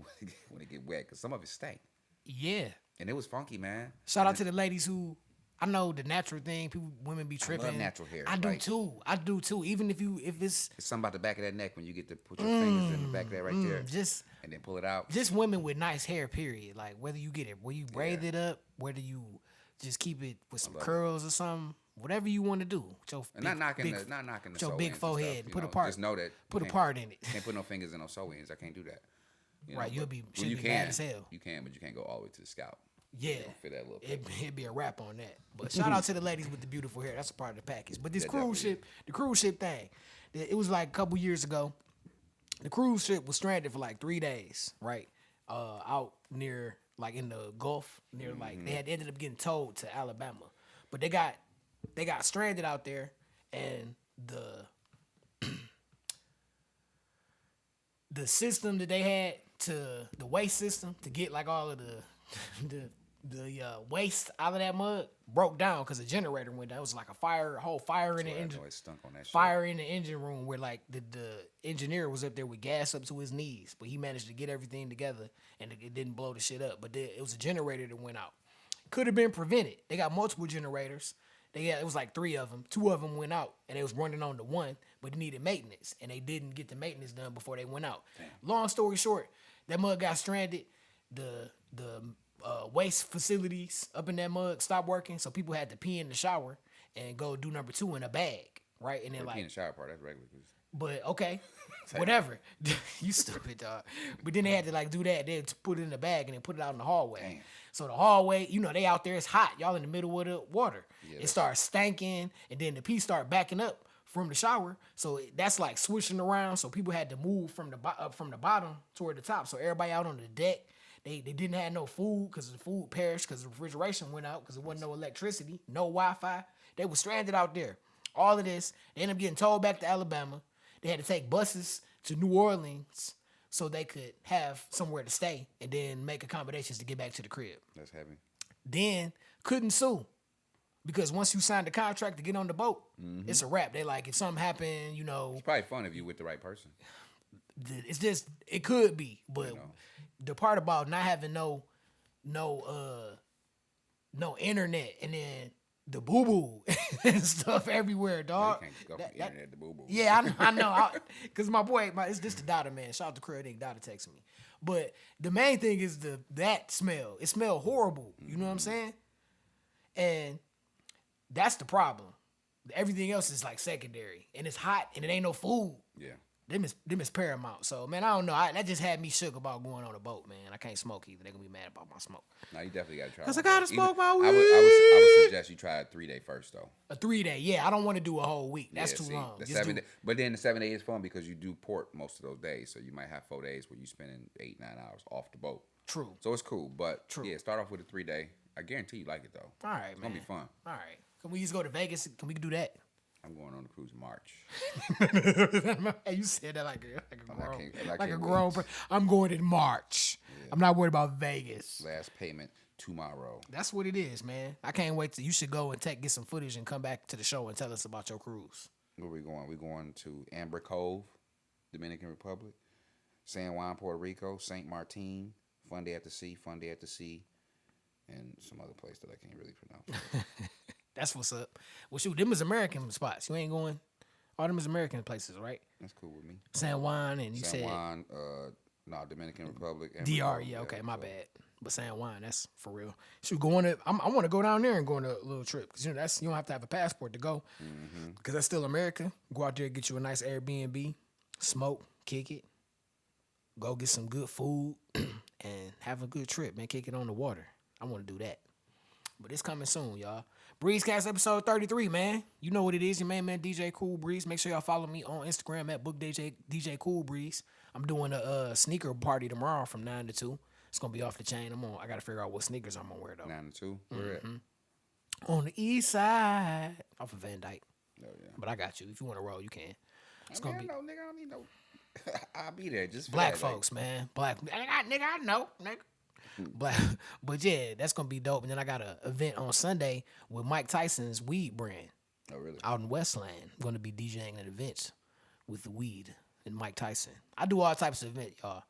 when it get wet because some of it stank.
Yeah.
And it was funky, man.
Shout out to the ladies who, I know the natural thing, women be tripping.
I love natural hair.
I do too. I do too. Even if it's
something about the back of that neck when you get to put your fingers in the back of that right there, and then pull it out.
Just women with nice hair, period. Like whether you get it, whether you braid it up, whether you just keep it with some curls or something, whatever you want to do.
Not knocking the
big forehead.
Stuff,
put a part.
Just know that
put a part in it.
Can't put no fingers in no sew ins. I can't do that.
Right, you'll be mad as hell.
You can, but you can't go all the way to the scalp.
Yeah,
fit that little
it'd be a wrap on that. But shout out to the ladies with the beautiful hair. That's a part of the package. But this cruise ship thing, it was like a couple years ago. The cruise ship was stranded for like 3 days, right? Out near like in the Gulf, near like they had ended up getting towed to Alabama, but they got stranded out there, and the system that they had to the waste system to get like all of the waste out of that mud broke down because the generator went down. It was like a whole fire in the engine. It stunk on that fire in the engine room where like the engineer was up there with gas up to his knees, but he managed to get everything together and it didn't blow the shit up. But it was a generator that went out. Could have been prevented. They got multiple generators. It was like 3 of them. 2 of them went out, and they was running on the one, but it needed maintenance, and they didn't get the maintenance done before they went out. Damn. Long story short, that mud got stranded. The waste facilities up in that mud stopped working, so people had to pee in the shower and go do number 2 in a bag, right? And then
pee in the shower part, that's regular.
But okay, whatever. You stupid dog. But then they had to like do that. They had to put it in the bag and then put it out in the hallway. Damn. So the hallway, they out there, it's hot. Y'all in the middle of the water. Yeah, it starts stanking, and then the pee start backing up from the shower. So that's like swishing around. So people had to move from the bottom toward the top. So everybody out on the deck, they didn't have no food because the food perished because the refrigeration went out because there wasn't no electricity, no Wi-Fi. They were stranded out there. All of this, they ended up getting towed back to Alabama. They had to take buses to New Orleans so they could have somewhere to stay and then make accommodations to get back to the crib.
That's heavy.
Then couldn't sue because once you sign the contract to get on the boat, it's a wrap. They like, if something happened,
It's probably fun if you with the right person.
It's just, it could be, but the part about not having no internet and then the boo-boo and stuff everywhere, dog.
You can't go from the internet to boo-boo.
Yeah, I know. Because my boy, it's just the Dada, man. Shout out to Craig, Dada texting me. But the main thing is that smell. It smelled horrible. You know what I'm saying? And that's the problem. Everything else is like secondary. And it's hot and it ain't no food. Yeah. Them is paramount. So, man, I don't know. That just had me shook about going on a boat, man. I can't smoke either. They're going to be mad about my smoke.
No, you definitely got to try.
Because I got to smoke my weed.
I would suggest you try a 3-day first, though.
A 3-day, yeah. I don't want to do a whole week. That's too long.
But then the 7 days is fun because you do port most of those days. So you might have 4 days where you spending 8-9 hours off the boat.
True.
So it's cool. But, yeah, start off with a 3-day. I guarantee you like it, though.
All right,
it's going to be fun.
All right. Can we just go to Vegas? Can we do that?
I'm going on the cruise in March.
You said that like a grown person. I'm going in March. Yeah. I'm not worried about Vegas.
Last payment tomorrow.
That's what it is, man. I can't wait till you should go and get some footage and come back to the show and tell us about your cruise.
Where we going? We're going to Amber Cove, Dominican Republic, San Juan, Puerto Rico, St. Martin, Fun Day at the Sea, and some other place that I can't really pronounce.
That's what's up. Well, shoot, them is American spots. You ain't going. All them is American places, right?
That's cool with me.
San Juan and you said.
San Juan, Dominican Republic.
DR, yeah, okay, my bad. But San Juan, that's for real. Shoot, I want to go down there and go on a little trip because you don't have to have a passport to go because that's still America. Go out there, get you a nice Airbnb, smoke, kick it, go get some good food, and have a good trip, man. Kick it on the water. I want to do that. But it's coming soon, y'all. Breezecast episode 33, man. You know what it is. Your main man, DJ Cool Breeze. Make sure y'all follow me on Instagram at BookDJ Cool Breeze. I'm doing a sneaker party tomorrow from 9 to 2. It's going to be off the chain. I got to figure out what sneakers I'm going to wear, though.
9 to 2? Where at?
On the east side. Off of Van Dyke.
Oh, yeah.
But I got you. If you want to roll, you can.
It's going to be... I don't need no... I'll be there. Just
black folks, man. I know, nigga. But yeah, that's gonna be dope. And then I got an event on Sunday with Mike Tyson's weed brand.
Oh, really?
Out in Westland. I'm gonna be DJing at events with the weed and Mike Tyson. I do all types of events, y'all.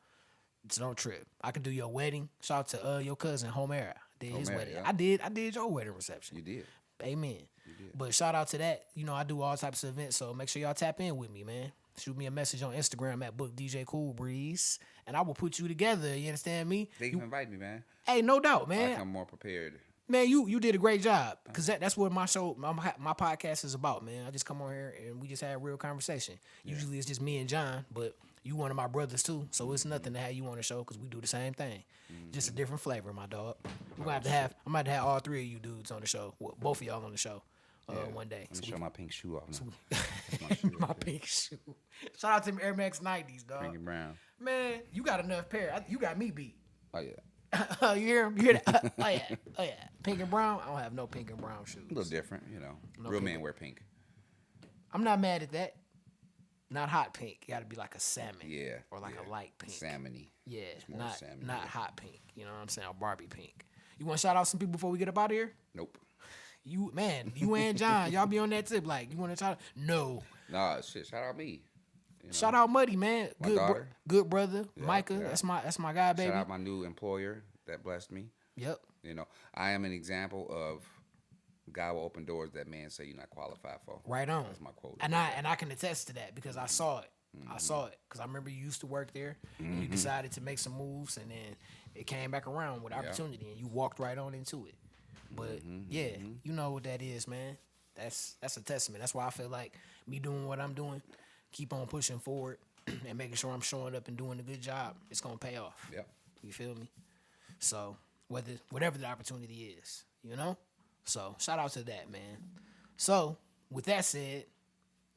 So don't trip. I can do your wedding. Shout out to your cousin, Homera. Did his
married,
wedding.
yeah.
I did your wedding reception.
You did.
Amen.
You did.
But shout out to that. You know, I do all types of events, so make sure y'all tap in with me, man. Shoot me a message on Instagram at Book DJ Cool Breeze, and I will put you together. You understand me?
Thank you for inviting me, man.
Hey, no doubt,
I
man.
come more prepared.
Man, you did a great job, because that's what my show, my podcast is about, man. I just come on here and we just have real conversation. Usually it's just me and John, but you one of my brothers too, so it's nothing to have you on the show because we do the same thing, just a different flavor, my dog. I'm gonna have to have all three of you dudes on the show, well, both of y'all on the show, one day.
Let me show my pink shoe off now. That's my shoe.
My pink shoe. Shout out to Air Max 90s, dog.
Pink and brown.
Man, you got enough pair. You got me beat.
Oh, yeah.
You hear him? You hear that? Oh yeah. Pink and brown. I don't have no pink and brown shoes.
A little different, you know.
No
Real
pink.
men wear pink.
I'm not mad at that. Not hot pink. Got to be like a salmon.
Yeah.
Or like a light pink.
Salmony.
Yeah.
more
Not
salmon,
not
yeah.
hot pink. You know what I'm saying? Or Barbie pink. You want to shout out some people before we get up out of here?
Nope.
You and John, y'all be on that tip. Like, you want to shout out? No.
Nah, shit. Shout out me. You know?
Shout out Muddy, man.
My
Good,
daughter.
good brother.
Yeah,
Micah.
yeah.
That's my guy, baby.
Shout out my new employer that blessed me.
Yep.
You know, I am an example of God will open doors that man say you're not qualified for.
Right on.
That's my quote.
And I can attest to that because I saw it. I saw it because I remember you used to work there and you decided to make some moves and then it came back around with opportunity and you walked right on into it. But you know what that is, man. That's a testament. That's why I feel like me doing what I'm doing, keep on pushing forward and making sure I'm showing up and doing a good job, it's gonna pay off.
Yep.
You feel me? So whatever the opportunity is, you know? So shout out to that, man. So with that said,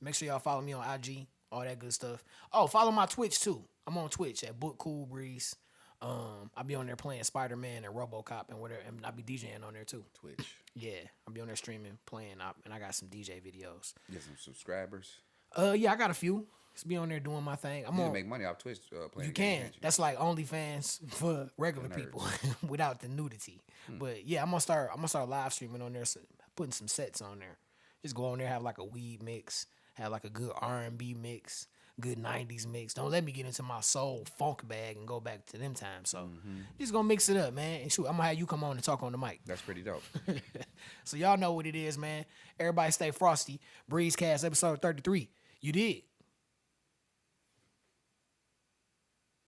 make sure y'all follow me on IG, all that good stuff. Oh, follow my Twitch too. I'm on Twitch at Book Cool Breeze. I'll be on there playing Spider-Man and RoboCop and whatever, and I'll be DJing on there too.
Twitch.
Yeah, I'll be on there streaming, playing, and I got some DJ videos.
Get some subscribers.
Yeah, I got a few. Just be on there doing my thing. I'm
You
on.
can make money off Twitch playing.
You
games,
can.
can't you?
That's like OnlyFans for regular
For nerds.
people without the nudity. But yeah, I'm gonna start live streaming on there, so putting some sets on there. Just go on there, have like a weed mix, have like a good R&B mix, good 90s mix. Don't let me get into my soul funk bag and go back to them times. So just gonna mix it up, man. And shoot, I'm gonna have you come on and talk on the mic.
That's pretty dope.
So y'all know what it is, man. Everybody stay frosty. Breezecast episode 33. You did.